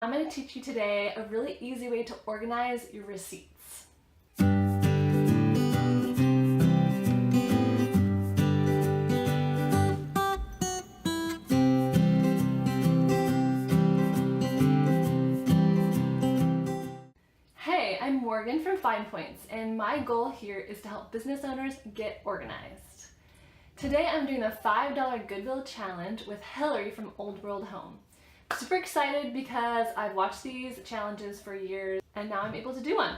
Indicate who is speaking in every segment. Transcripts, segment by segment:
Speaker 1: I'm going to teach you today a really easy way to organize your receipts. Hey, I'm Morgan from FinePoints, and my goal here is to help business owners get organized. Today I'm doing a $5 Goodwill challenge with Hillary from Old World Home. Super excited because I've watched these challenges for years and now I'm able to do one.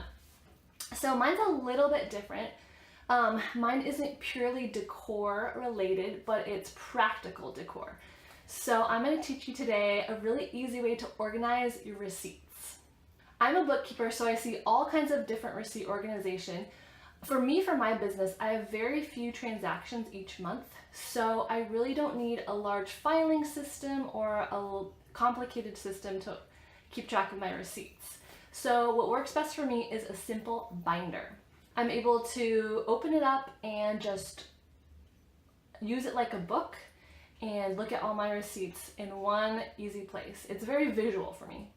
Speaker 1: So mine's a little bit different. Mine isn't purely decor related, but it's practical decor. So I'm going to teach you today a really easy way to organize your receipts. I'm a bookkeeper, so I see all kinds of different receipt organization. For me, for my business, I have very few transactions each month, so I really don't need a large filing system or a complicated system to keep track of my receipts. So what works best for me is a simple binder. I'm able to open it up and just use it like a book and look at all my receipts in one easy place. It's very visual for me.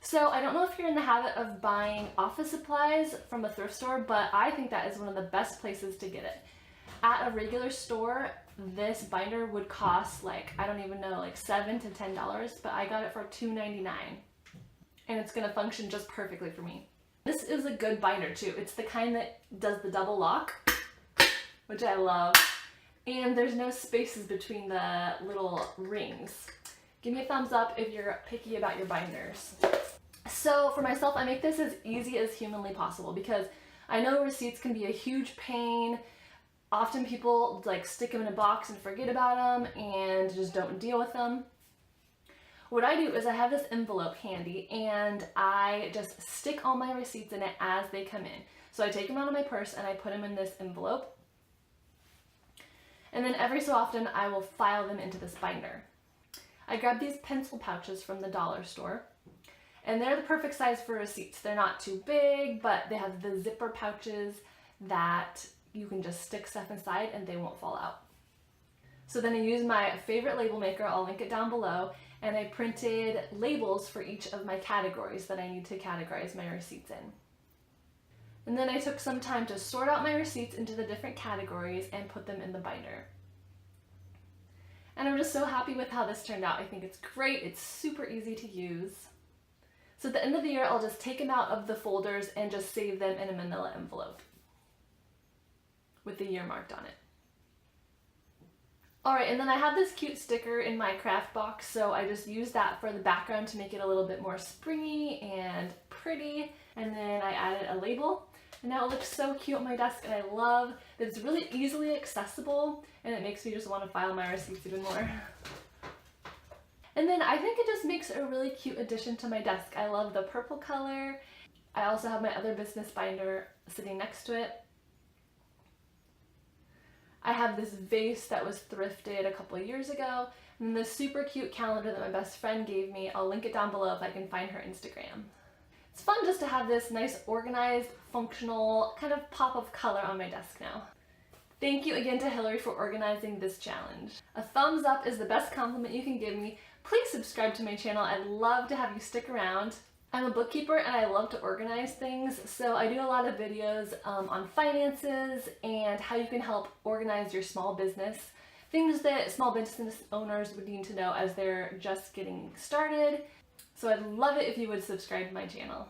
Speaker 1: So I don't know if you're in the habit of buying office supplies from a thrift store, but I think that is one of the best places to get it. At a regular store, this binder would cost I don't even know, $7 to $10, but I got it for $2.99. And it's gonna function just perfectly for me. This is a good binder too. It's the kind that does the double lock, which I love. And there's no spaces between the little rings. Give me a thumbs up if you're picky about your binders. So for myself, I make this as easy as humanly possible because I know receipts can be a huge pain. Often people stick them in a box and forget about them and just don't deal with them. What I do is I have this envelope handy and I just stick all my receipts in it as they come in. So I take them out of my purse and I put them in this envelope. And then every so often I will file them into this binder. I grabbed these pencil pouches from the dollar store, and they're the perfect size for receipts. They're not too big, but they have the zipper pouches that you can just stick stuff inside and they won't fall out. So then I use my favorite label maker, I'll link it down below, and I printed labels for each of my categories that I need to categorize my receipts in. And then I took some time to sort out my receipts into the different categories and put them in the binder. And I'm just so happy with how this turned out. I think it's great. It's super easy to use. So at the end of the year, I'll just take them out of the folders and just save them in a manila envelope with the year marked on it. All right, and then I have this cute sticker in my craft box, so I just use that for the background to make it a little bit more springy and pretty. And then I added a label. And now it looks so cute on my desk, and I love that it's really easily accessible, and it makes me just want to file my receipts even more. And then I think it just makes a really cute addition to my desk. I love the purple color. I also have my other business binder sitting next to it. I have this vase that was thrifted a couple of years ago, and this super cute calendar that my best friend gave me. I'll link it down below if I can find her Instagram. It's fun just to have this nice, organized, functional kind of pop of color on my desk now. Thank you again to Hillary for organizing this challenge. A thumbs up is the best compliment you can give me. Please subscribe to my channel. I'd love to have you stick around. I'm a bookkeeper and I love to organize things, so I do a lot of videos on finances and how you can help organize your small business. Things that small business owners would need to know as they're just getting started. So I'd love it if you would subscribe to my channel.